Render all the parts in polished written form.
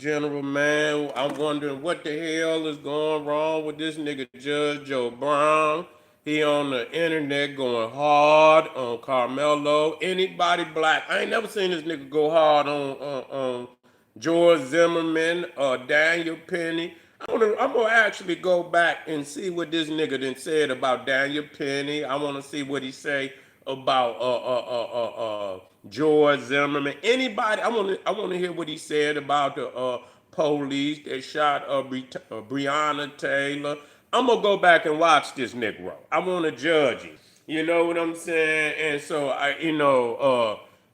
General, man. I'm wondering what the hell is going wrong with this nigga Judge Joe Brown. He on the internet going hard on Karmelo. Anybody black. I ain't never seen this nigga go hard on George Zimmerman or Daniel Penny. I'm gonna actually go back and see what this nigga done said about Daniel Penny. I want to see what he say about George Zimmerman. Anybody? I want to hear what he said about the police that shot Breonna Taylor. I'm gonna go back and watch this Negro. I want to judge him. You know what I'm saying? And so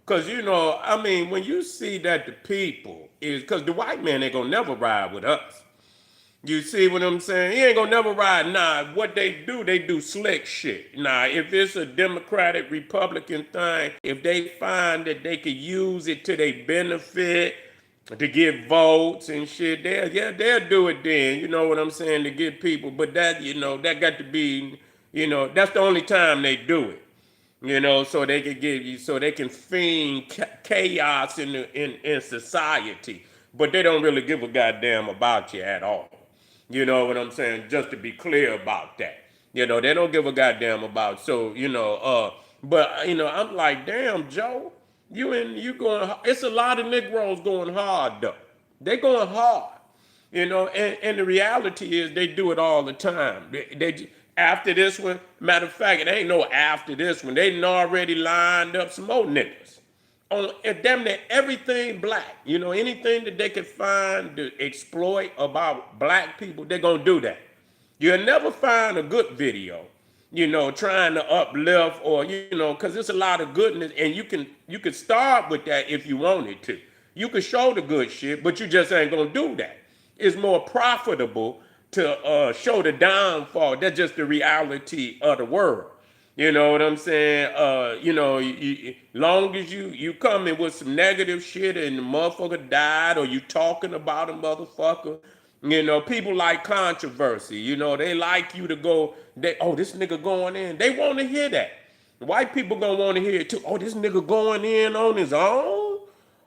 cause I mean, when you see that the people is, cause the white man ain't gonna never ride with us. You see what I'm saying? He ain't gonna never ride. Nah, what they do slick shit. Nah, if it's a Democratic Republican thing, if they find that they could use it to their benefit to get votes and shit, they'll do it then. You know what I'm saying? To get people. But that got to be, that's the only time they do it. So they can give you, so they can feign chaos in society, but they don't really give a goddamn about you at all. You know what I'm saying? Just to be clear about that. They don't give a goddamn about. So, but I'm like, damn, Joe, you going, it's a lot of Negroes going hard though. They going hard. And the reality is they do it all the time. They after this one, matter of fact, it ain't no after this one. They done already lined up some more niggas on damn near everything black. Anything that they could find to exploit about black people, they're gonna do that. You'll never find a good video, trying to uplift or because it's a lot of goodness, and you can start with that if you wanted to. You could show the good shit, but you just ain't gonna do that. It's more profitable to show the downfall. That's just the reality of the world. You know what I'm saying? Long as you coming with some negative shit and the motherfucker died, or you talking about a motherfucker, people like controversy. They like you to go. This nigga going in. They want to hear that. White people gonna want to hear it too. Oh, this nigga going in on his own.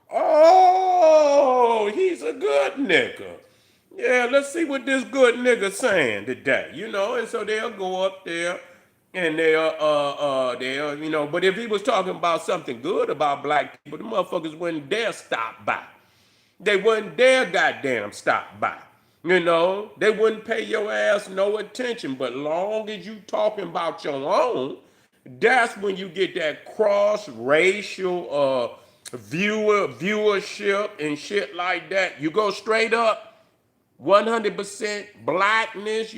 Oh, he's a good nigga. Yeah, let's see what this good nigga saying today, and so they'll go up there and they'll, but if he was talking about something good about black people, the motherfuckers wouldn't dare stop by. They wouldn't dare goddamn stop by. They wouldn't pay your ass no attention. But long as you talking about your own, that's when you get that cross-racial viewership and shit like that. You go straight up 100% blackness,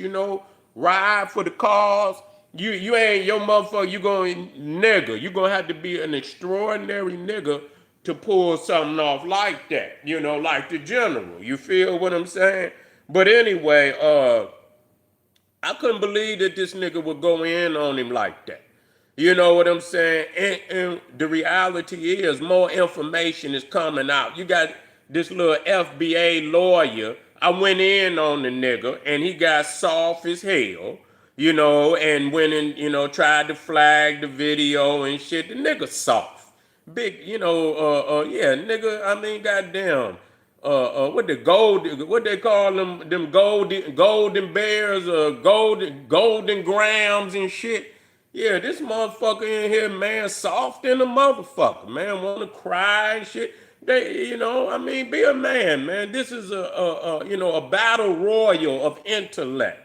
ride for the cause. You ain't your motherfucker, you going nigga. You gonna have to be an extraordinary nigga to pull something off like that, like the general. You feel what I'm saying? But anyway, I couldn't believe that this nigga would go in on him like that. You know what I'm saying? And the reality is more information is coming out. You got this little FBA lawyer. I went in on the nigga and he got soft as hell, and went and, tried to flag the video and shit. The nigga soft. Big, yeah, nigga, I mean, goddamn. What they call them golden bears, golden grams and shit. Yeah, this motherfucker in here, man, soft in the motherfucker, man, want to cry and shit. I mean, be a man. This is a battle royal of intellect.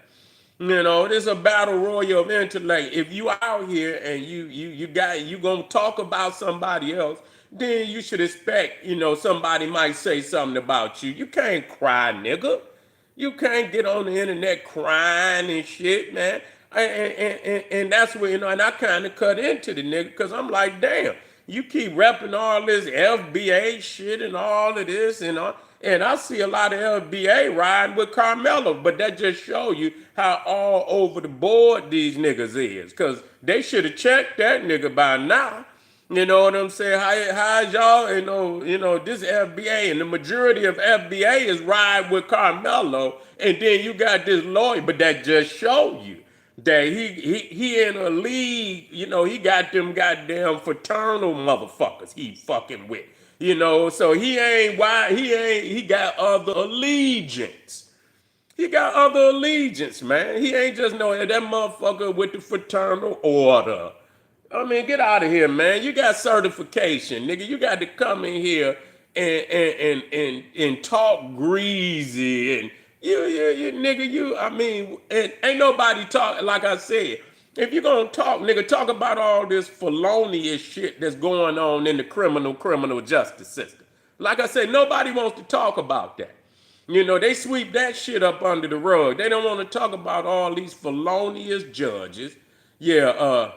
This is a battle royal of intellect. If you out here and you gonna talk about somebody else, then you should expect, somebody might say something about you. You can't cry, nigga. You can't get on the internet crying and shit, man. And that's where, and I kind of cut into the nigga because I'm like, damn, you keep repping all this FBA shit and all of this and all. And I see a lot of FBA riding with Karmelo, but that just show you how all over the board these niggas is. Because they should have checked that nigga by now. You know what I'm saying? How's y'all, this FBA, and the majority of FBA is ride with Karmelo, and then you got this lawyer, but that just show you that he in a league, he got them goddamn fraternal motherfuckers he fucking with. So he got other allegiance. He got other allegiance, man. He ain't just no that motherfucker with the fraternal order. I mean, get out of here, man. You got certification, nigga. You got to come in here and talk greasy and you nigga. I mean, and ain't nobody talk like I said. If you gonna talk, nigga, talk about all this felonious shit that's going on in the criminal justice system. Like I said, nobody wants to talk about that. They sweep that shit up under the rug. They don't want to talk about all these felonious judges. Yeah,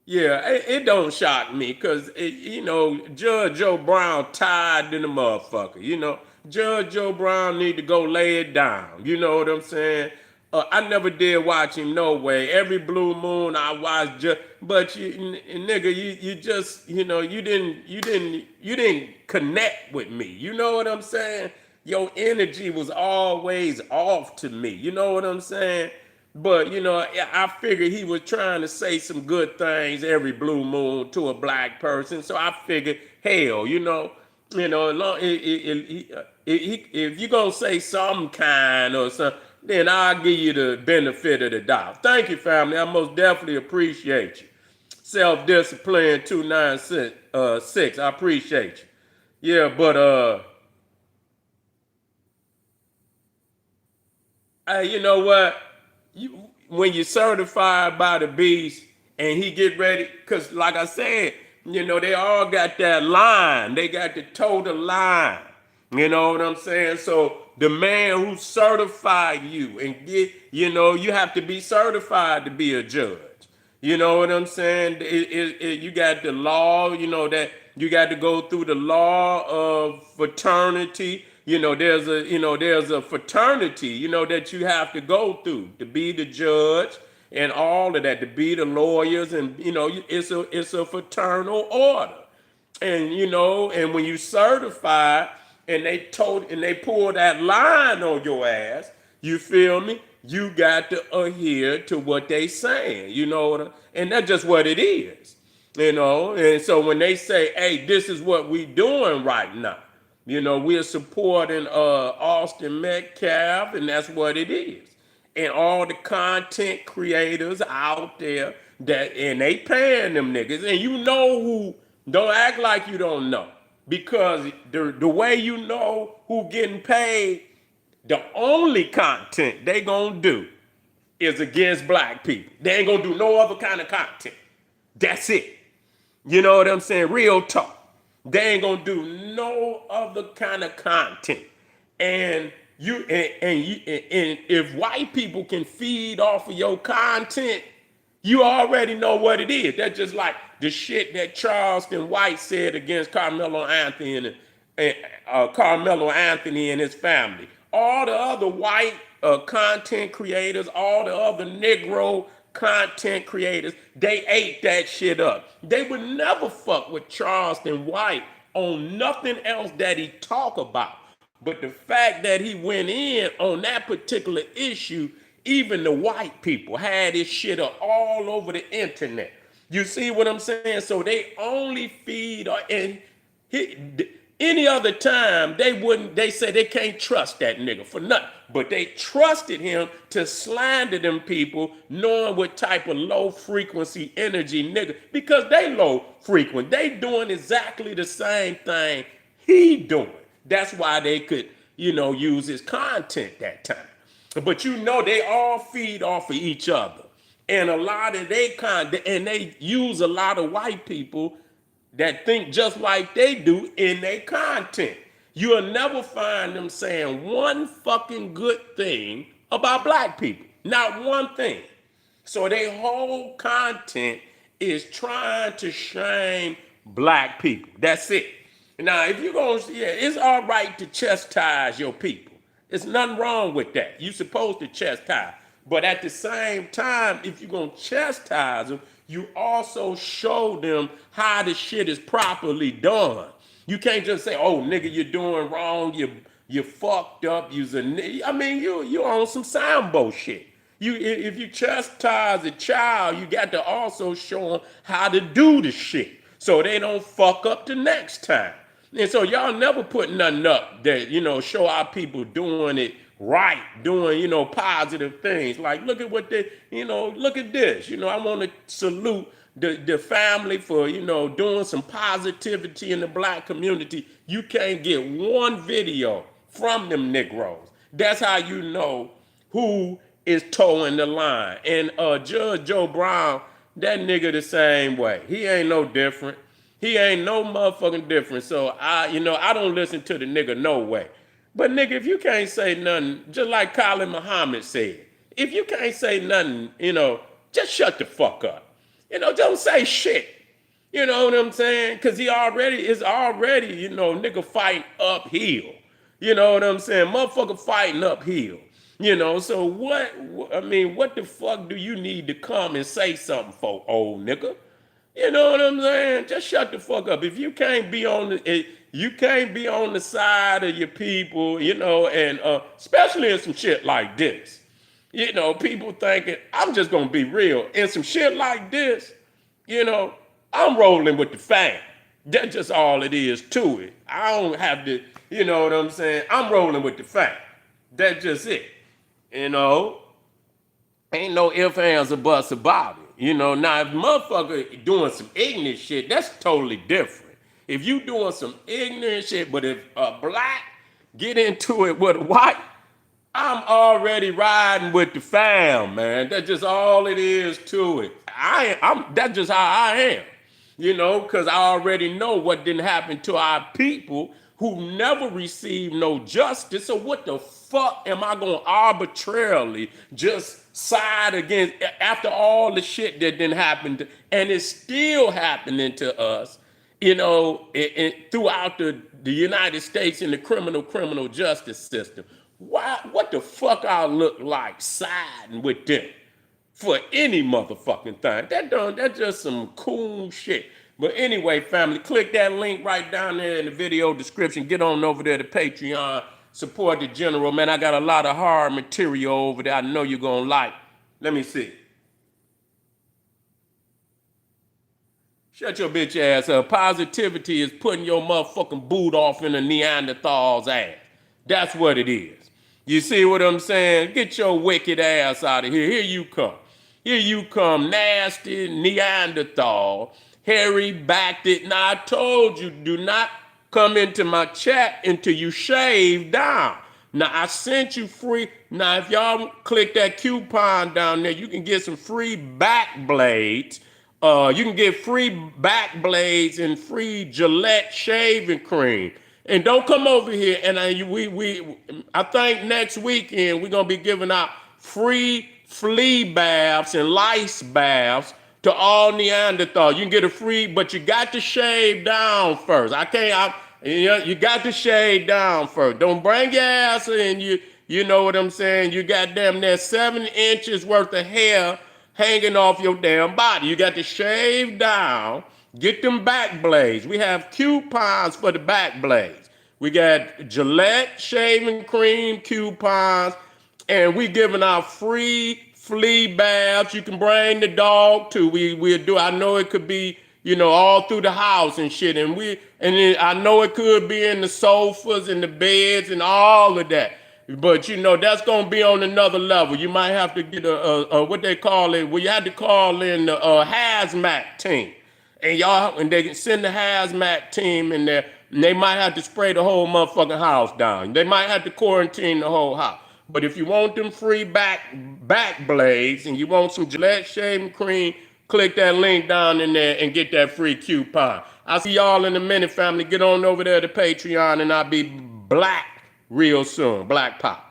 yeah, it don't shock me because, Judge Joe Brown tired in the motherfucker. Judge Joe Brown need to go lay it down. You know what I'm saying? I never did watch him no way. Every blue moon I watched, but nigga, you just, you didn't connect with me. You know what I'm saying? Your energy was always off to me. You know what I'm saying? But I figured he was trying to say some good things every blue moon to a black person. So I figured, hell, if you're gonna say some kind or something, then I'll give you the benefit of the doubt. Thank you, family. I most definitely appreciate you. Self-discipline 296. I appreciate you. Yeah, but hey, you know what? When you're certified by the beast and he get ready, because like I said, they all got that line. They got the total line. You know what I'm saying? So the man who certified you and you have to be certified to be a judge. You know what I'm saying? You got the law, that you got to go through the law of fraternity. There's a fraternity, that you have to go through to be the judge and all of that, to be the lawyers, and it's a fraternal order. And when you certify and they pull that line on your ass, you feel me? You got to adhere to what they saying, and that's just what it is, And so when they say, "Hey, this is what we doing right now," we're supporting Austin Metcalf, and that's what it is. And all the content creators out there and they paying them niggas, and who. Don't act like you don't know, because the way you know who getting paid, the only content they gonna do is against black people. They ain't gonna do no other kind of content. That's it. You know what I'm saying? Real talk. They ain't gonna do no other kind of content. And and if white people can feed off of your content, you already know what it is. That's just like the shit that Charleston White said against Carmelo Anthony and his family. All the other white content creators, all the other Negro content creators, they ate that shit up. They would never fuck with Charleston White on nothing else that he talk about. But the fact that he went in on that particular issue, even the white people had this shit up all over the internet. You see what I'm saying? So they only feed any other time they say they can't trust that nigga for nothing. But they trusted him to slander them people, knowing what type of low frequency energy nigga, because they low frequent. They doing exactly the same thing he doing. That's why they could, use his content that time. But they all feed off of each other. And a lot of and they use a lot of white people that think just like they do in their content. You'll never find them saying one fucking good thing about black people. Not one thing. So their whole content is trying to shame black people. That's it. Now, if you're going to, it's all right to chastise your people. There's nothing wrong with that. You're supposed to chastise. But at the same time, if you're going to chastise them, you also show them how the shit is properly done. You can't just say, "Oh, nigga, you're doing wrong. You fucked up. You on some Sambo shit. If you chastise a child, you got to also show them how to do the shit so they don't fuck up the next time. And so y'all never put nothing up that, show our people doing it right, doing, positive things. Like, look at what they, look at this. I want to salute the family for, doing some positivity in the black community. You can't get one video from them Negroes. That's how you know who is towing the line. And Judge Joe Brown, that nigga the same way. He ain't no different. He ain't no motherfucking different. So I don't listen to the nigga no way. But nigga, if you can't say nothing, just like Colin Muhammad said, if you can't say nothing, just shut the fuck up. Don't say shit. You know what I'm saying? Because he already is already, nigga fighting uphill. You know what I'm saying? Motherfucker fighting uphill. So what the fuck do you need to come and say something for, old nigga? You know what I'm saying? Just shut the fuck up. If you can't be on the side of your people, and especially in some shit like this. People thinking, I'm just gonna be real. In some shit like this, I'm rolling with the fam. That's just all it is to it. I don't have to, you know what I'm saying? I'm rolling with the fam. That's just it. Ain't no ifs, ands, or buts about it. Now if motherfucker doing some ignorant shit, that's totally different. If you doing some ignorant shit, but if a black get into it with a white, I'm already riding with the fam, man. That's just all it is to it. That's just how I am. Because I already know what didn't happen to our people who never received no justice. So what the fuck am I going to arbitrarily just side against after all the shit that didn't happen and it's still happening to us, throughout the United States in the criminal justice system. What the fuck I look like siding with them? For any motherfucking thing. That's just some cool shit. But anyway, family, click that link right down there in the video description. Get on over there to Patreon. Support the general. Man, I got a lot of hard material over there I know you're going to like. Let me see. Shut your bitch ass up. Positivity is putting your motherfucking boot off in a Neanderthal's ass. That's what it is. You see what I'm saying? Get your wicked ass out of here. Here you come. Here you come, nasty Neanderthal, hairy backed it. Now I told you, do not come into my chat until you shave down. Now I sent you free. Now if y'all click that coupon down there, you can get some free back blades. You can get free back blades and free Gillette shaving cream. And don't come over here. And I think next weekend we're gonna be giving out free flea baths and lice baths to all Neanderthal. You can get a free, but you got to shave down first. You got to shave down first. Don't bring your ass in. You know what I'm saying? You got damn near 7 inches worth of hair hanging off your damn body. You got to shave down. Get them back blades. We have coupons for the back blades. We got Gillette shaving cream coupons, and we giving out free flea baths. You can bring the dog too. We'll do. I know it could be, all through the house and shit. And then I know it could be in the sofas and the beds and all of that. But that's gonna be on another level. You might have to get a what they call it. Well, you have to call in the hazmat team. And they can send the hazmat team in there, and they might have to spray the whole motherfucking house down. They might have to quarantine the whole house. But if you want them free back blades and you want some Gillette shaving cream, click that link down in there and get that free coupon. I'll see y'all in a minute, family. Get on over there to Patreon, and I'll be black real soon. Black Pop.